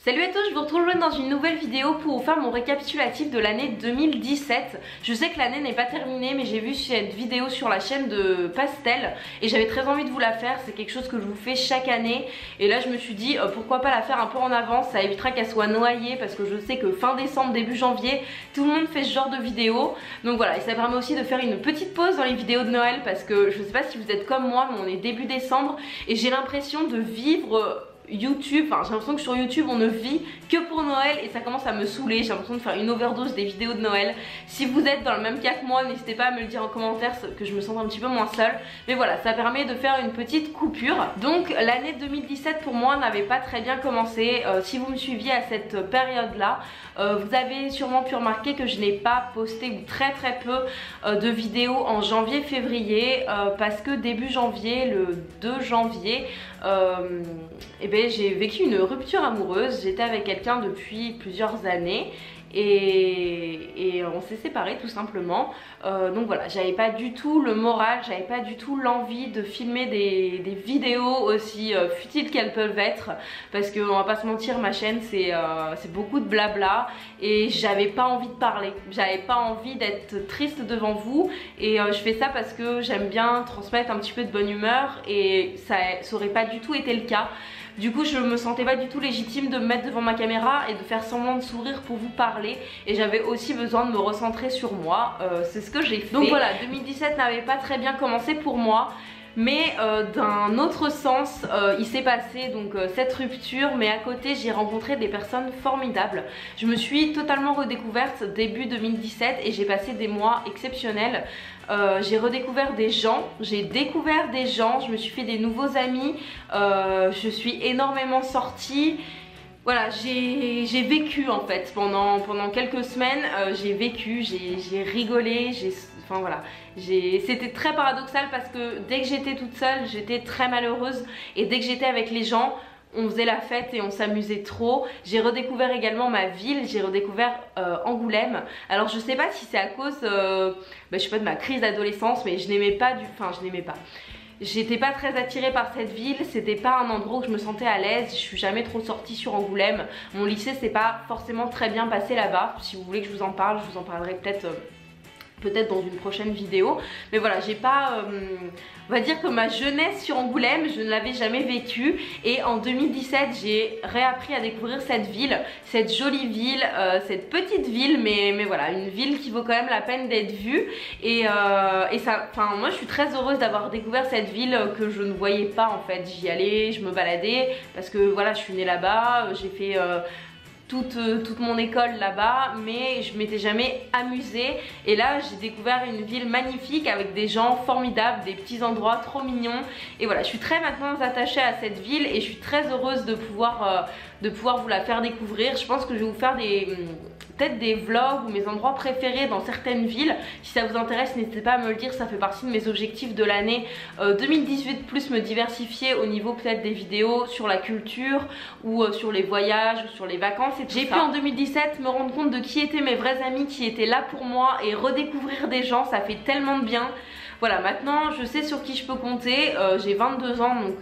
Salut à tous, je vous retrouve dans une nouvelle vidéo pour vous faire mon récapitulatif de l'année 2017. Je sais que l'année n'est pas terminée, mais j'ai vu cette vidéo sur la chaîne de Pastel et j'avais très envie de vous la faire. C'est quelque chose que je vous fais chaque année et là je me suis dit pourquoi pas la faire un peu en avance, ça évitera qu'elle soit noyée parce que je sais que fin décembre, début janvier, tout le monde fait ce genre de vidéo. Donc voilà, et ça permet aussi de faire une petite pause dans les vidéos de Noël parce que je sais pas si vous êtes comme moi, mais on est début décembre et j'ai l'impression de vivre YouTube, enfin j'ai l'impression que sur YouTube on ne vit que pour Noël et ça commence à me saouler, j'ai l'impression de faire une overdose des vidéos de Noël. Si vous êtes dans le même cas que moi, n'hésitez pas à me le dire en commentaire, que je me sente un petit peu moins seule. Mais voilà, ça permet de faire une petite coupure. Donc l'année 2017 pour moi n'avait pas très bien commencé. Si vous me suiviez à cette période là, vous avez sûrement pu remarquer que je n'ai pas posté ou très peu de vidéos en janvier-février parce que début janvier, le 2 janvier, et ben j'ai vécu une rupture amoureuse. J'étais avec quelqu'un depuis plusieurs années et on s'est séparés tout simplement. Donc voilà, j'avais pas du tout le moral, j'avais pas du tout l'envie de filmer des vidéos aussi futiles qu'elles peuvent être, parce que on va pas se mentir, ma chaîne c'est beaucoup de blabla et j'avais pas envie de parler, j'avais pas envie d'être triste devant vous et je fais ça parce que j'aime bien transmettre un petit peu de bonne humeur et ça aurait pas du tout été le cas. Du coup je me sentais pas du tout légitime de me mettre devant ma caméra et de faire semblant de sourire pour vous parler, et j'avais aussi besoin de me recentrer sur moi, c'est ce que j'ai fait. Donc voilà, 2017 n'avait pas très bien commencé pour moi. Mais d'un autre sens, il s'est passé donc cette rupture, mais à côté j'ai rencontré des personnes formidables. Je me suis totalement redécouverte début 2017 et j'ai passé des mois exceptionnels. J'ai redécouvert des gens, j'ai découvert des gens, je me suis fait des nouveaux amis, je suis énormément sortie. Voilà, j'ai vécu en fait pendant quelques semaines, j'ai vécu, j'ai rigolé, enfin voilà, c'était très paradoxal parce que dès que j'étais toute seule, j'étais très malheureuse et dès que j'étais avec les gens, on faisait la fête et on s'amusait trop. J'ai redécouvert également ma ville, j'ai redécouvert Angoulême. Alors je sais pas si c'est à cause, je sais pas, de ma crise d'adolescence, mais je n'aimais pas j'étais pas très attirée par cette ville, c'était pas un endroit où je me sentais à l'aise, je suis jamais trop sortie sur Angoulême. Mon lycée s'est pas forcément très bien passé là-bas. Si vous voulez que je vous en parle, je vous en parlerai peut-être dans une prochaine vidéo. Mais voilà, j'ai pas, on va dire que ma jeunesse sur Angoulême, je ne l'avais jamais vécue. Et en 2017, j'ai réappris à découvrir cette ville, cette jolie ville, cette petite ville, mais voilà, une ville qui vaut quand même la peine d'être vue. Et ça, enfin moi je suis très heureuse d'avoir découvert cette ville que je ne voyais pas en fait. J'y allais, je me baladais parce que voilà, je suis née là-bas, j'ai fait toute mon école là-bas, mais je m'étais jamais amusée. Et là j'ai découvert une ville magnifique avec des gens formidables, des petits endroits trop mignons. Et voilà, je suis très maintenant attachée à cette ville et je suis très heureuse de pouvoir vous la faire découvrir. Je pense que je vais vous faire peut-être des vlogs ou mes endroits préférés dans certaines villes. Si ça vous intéresse, n'hésitez pas à me le dire, ça fait partie de mes objectifs de l'année 2018, plus me diversifier au niveau peut-être des vidéos sur la culture ou sur les voyages ou sur les vacances. J'ai pu en 2017 me rendre compte de qui étaient mes vrais amis, qui étaient là pour moi, et redécouvrir des gens, ça fait tellement de bien. Voilà, maintenant je sais sur qui je peux compter, j'ai 22 ans donc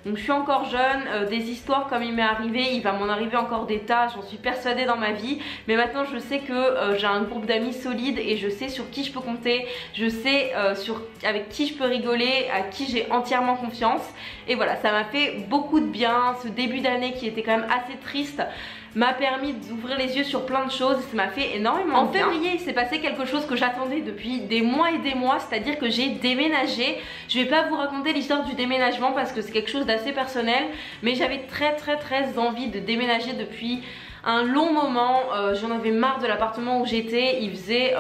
je suis encore jeune, des histoires comme il m'est arrivé, il va m'en arriver encore des tas, j'en suis persuadée dans ma vie. Mais maintenant je sais que j'ai un groupe d'amis solide et je sais sur qui je peux compter, je sais avec qui je peux rigoler, à qui j'ai entièrement confiance. Et voilà, ça m'a fait beaucoup de bien. Ce début d'année qui était quand même assez triste m'a permis d'ouvrir les yeux sur plein de choses, ça m'a fait énormément de bien. En février il s'est passé quelque chose que j'attendais depuis des mois et des mois, c'est-à-dire que j'ai déménagé. Je vais pas vous raconter l'histoire du déménagement parce que c'est quelque chose d'assez personnel, mais j'avais très envie de déménager depuis un long moment. J'en avais marre de l'appartement où j'étais, il faisait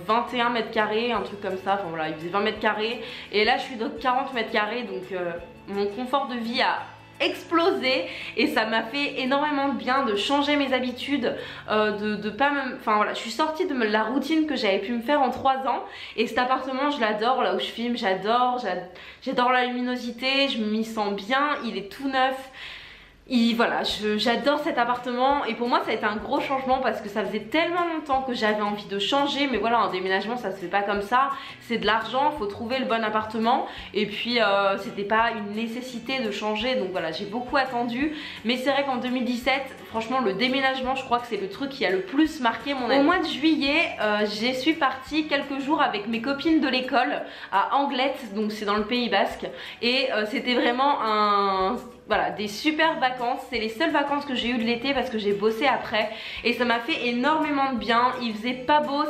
21 mètres carrés, un truc comme ça, enfin voilà, il faisait 20 mètres carrés et là je suis dans 40 mètres carrés, donc mon confort de vie a explosé et ça m'a fait énormément de bien de changer mes habitudes, de pas me... Enfin voilà, je suis sortie de la routine que j'avais pu me faire en 3 ans et cet appartement je l'adore, là où je filme j'adore la luminosité, je m'y sens bien, il est tout neuf. Voilà, j'adore cet appartement et pour moi ça a été un gros changement parce que ça faisait tellement longtemps que j'avais envie de changer, mais voilà, un déménagement ça se fait pas comme ça, c'est de l'argent, faut trouver le bon appartement et puis c'était pas une nécessité de changer, donc voilà, j'ai beaucoup attendu, mais c'est vrai qu'en 2017 franchement le déménagement je crois que c'est le truc qui a le plus marqué mon année. Au mois de juillet j'y suis partie quelques jours avec mes copines de l'école à Anglette, donc c'est dans le Pays Basque, et c'était vraiment voilà, des super vacances. C'est les seules vacances que j'ai eues de l'été parce que j'ai bossé après et ça m'a fait énormément de bien. Il faisait pas beau,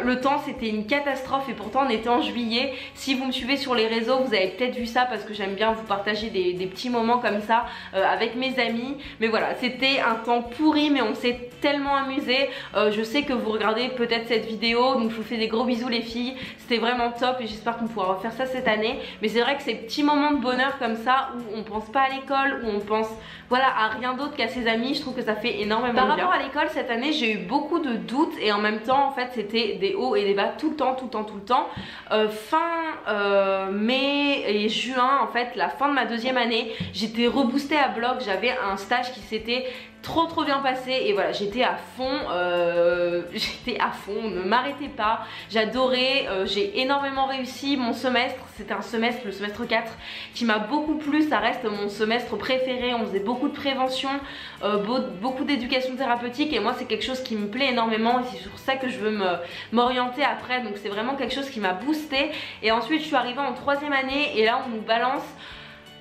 le temps c'était une catastrophe et pourtant on était en juillet. Si vous me suivez sur les réseaux vous avez peut-être vu ça parce que j'aime bien vous partager des petits moments comme ça avec mes amis. Mais voilà, c'était un temps pourri mais on s'est tellement amusé. Je sais que vous regardez peut-être cette vidéo, donc je vous fais des gros bisous les filles. C'était vraiment top et j'espère qu'on pourra refaire ça cette année. Mais c'est vrai que ces petits moments de bonheur comme ça où on pense pas à l'école, où on pense voilà à rien d'autre qu'à ses amis, je trouve que ça fait énormément de bien. Par rapport à l'école cette année j'ai eu beaucoup de doutes et en même temps en fait c'était des hauts et des bas tout le temps. Fin mai et juin en fait, la fin de ma deuxième année, j'étais reboostée à bloc, j'avais un stage qui s'était trop bien passé et voilà, j'étais à fond, ne m'arrêtez pas, j'adorais, j'ai énormément réussi mon semestre, c'était un semestre, le semestre 4 qui m'a beaucoup plu, ça reste mon semestre préféré, on faisait beaucoup de prévention, beaucoup d'éducation thérapeutique et moi c'est quelque chose qui me plaît énormément et c'est sur ça que je veux m'orienter après, donc c'est vraiment quelque chose qui m'a boosté. Et ensuite je suis arrivée en troisième année et là on nous balance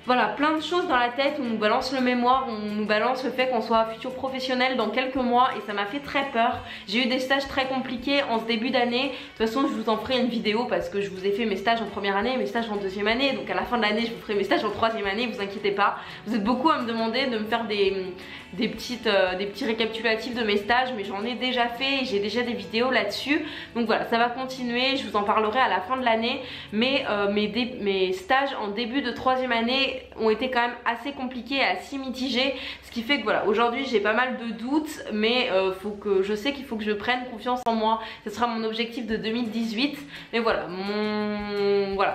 voilà, plein de choses dans la tête, on nous balance le mémoire, on nous balance le fait qu'on soit futur professionnel dans quelques mois et ça m'a fait très peur. J'ai eu des stages très compliqués en ce début d'année. De toute façon je vous en ferai une vidéo parce que je vous ai fait mes stages en première année, mes stages en deuxième année, donc à la fin de l'année je vous ferai mes stages en troisième année, vous inquiétez pas. Vous êtes beaucoup à me demander de me faire des petits récapitulatifs de mes stages, mais j'en ai déjà fait et j'ai déjà des vidéos là-dessus. Donc voilà, ça va continuer, je vous en parlerai à la fin de l'année, mais mes stages en début de troisième année ont été quand même assez compliqués et assez mitigés, ce qui fait que voilà, aujourd'hui j'ai pas mal de doutes, mais je sais qu'il faut que je prenne confiance en moi. Ce sera mon objectif de 2018, mais voilà,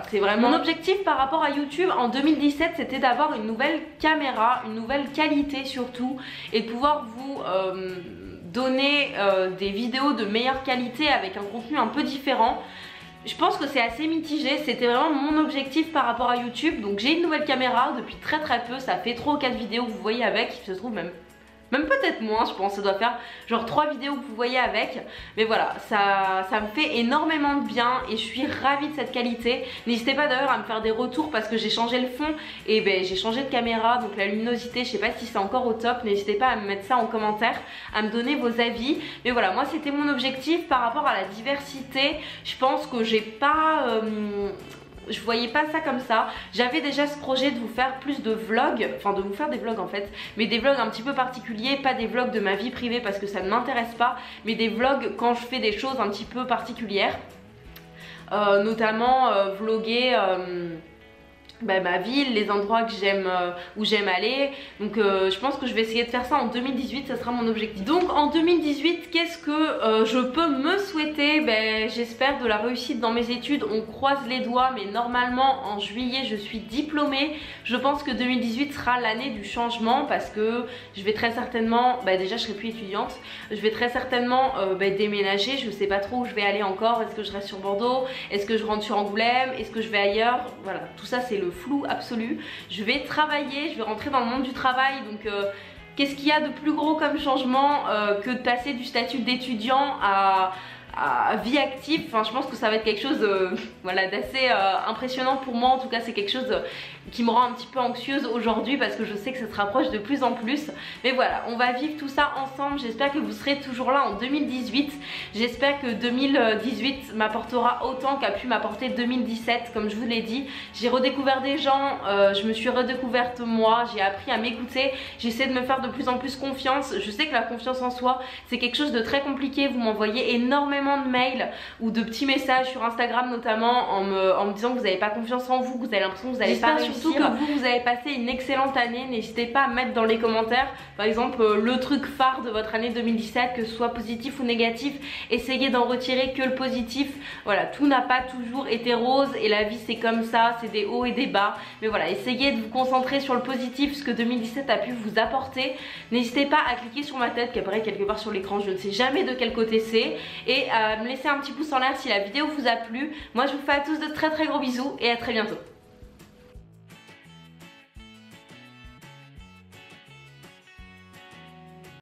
c'est vraiment mon objectif par rapport à YouTube en 2017, c'était d'avoir une nouvelle caméra, une nouvelle qualité surtout, et de pouvoir vous donner des vidéos de meilleure qualité avec un contenu un peu différent. Je pense que c'est assez mitigé, c'était vraiment mon objectif par rapport à YouTube. Donc j'ai une nouvelle caméra depuis très peu, ça fait 3 ou 4 vidéos que vous voyez avec, il se trouve même peut-être moins, je pense, ça doit faire genre 3 vidéos que vous voyez avec. Mais voilà, ça me fait énormément de bien et je suis ravie de cette qualité. N'hésitez pas d'ailleurs à me faire des retours parce que j'ai changé le fond et ben j'ai changé de caméra, donc la luminosité, je sais pas si c'est encore au top. N'hésitez pas à me mettre ça en commentaire, à me donner vos avis. Mais voilà, moi c'était mon objectif par rapport à la diversité. Je pense que j'ai pas... je voyais pas ça comme ça. J'avais déjà ce projet de vous faire plus de vlogs, enfin de vous faire des vlogs en fait, mais des vlogs un petit peu particuliers, pas des vlogs de ma vie privée parce que ça ne m'intéresse pas, mais des vlogs quand je fais des choses un petit peu particulières, notamment vloguer ma ville, les endroits que j'aime, où j'aime aller. Donc je pense que je vais essayer de faire ça en 2018, ça sera mon objectif. Donc en 2018, qu'est-ce que je peux me souhaiter? J'espère de la réussite dans mes études, on croise les doigts, mais normalement en juillet je suis diplômée. Je pense que 2018 sera l'année du changement parce que je vais très certainement, déjà je serai plus étudiante, je vais très certainement déménager, je sais pas trop où je vais aller encore, est-ce que je reste sur Bordeaux, est-ce que je rentre sur Angoulême, est-ce que je vais ailleurs, voilà, tout ça c'est le flou absolu. Je vais travailler, je vais rentrer dans le monde du travail, donc qu'est-ce qu'il y a de plus gros comme changement que de passer du statut d'étudiant à vie active? Enfin, je pense que ça va être quelque chose d'assez impressionnant pour moi. En tout cas c'est quelque chose qui me rend un petit peu anxieuse aujourd'hui parce que je sais que ça se rapproche de plus en plus. Mais voilà, on va vivre tout ça ensemble. J'espère que vous serez toujours là en 2018. J'espère que 2018 m'apportera autant qu'a pu m'apporter 2017. Comme je vous l'ai dit, j'ai redécouvert des gens, je me suis redécouverte moi, j'ai appris à m'écouter, j'essaie de me faire de plus en plus confiance. Je sais que la confiance en soi c'est quelque chose de très compliqué. Vous m'envoyez énormément de mails ou de petits messages sur Instagram notamment en me disant que vous n'avez pas confiance en vous, que vous avez l'impression que vous n'allez pas réussir. surtout que vous avez passé une excellente année. N'hésitez pas à mettre dans les commentaires par exemple le truc phare de votre année 2017, que ce soit positif ou négatif. Essayez d'en retirer que le positif. Voilà, tout n'a pas toujours été rose et la vie c'est comme ça, c'est des hauts et des bas. Mais voilà, essayez de vous concentrer sur le positif, ce que 2017 a pu vous apporter. N'hésitez pas à cliquer sur ma tête qui apparaît quelque part sur l'écran, je ne sais jamais de quel côté c'est, et à me laisser un petit pouce en l'air si la vidéo vous a plu. Moi je vous fais à tous de très gros bisous et à très bientôt.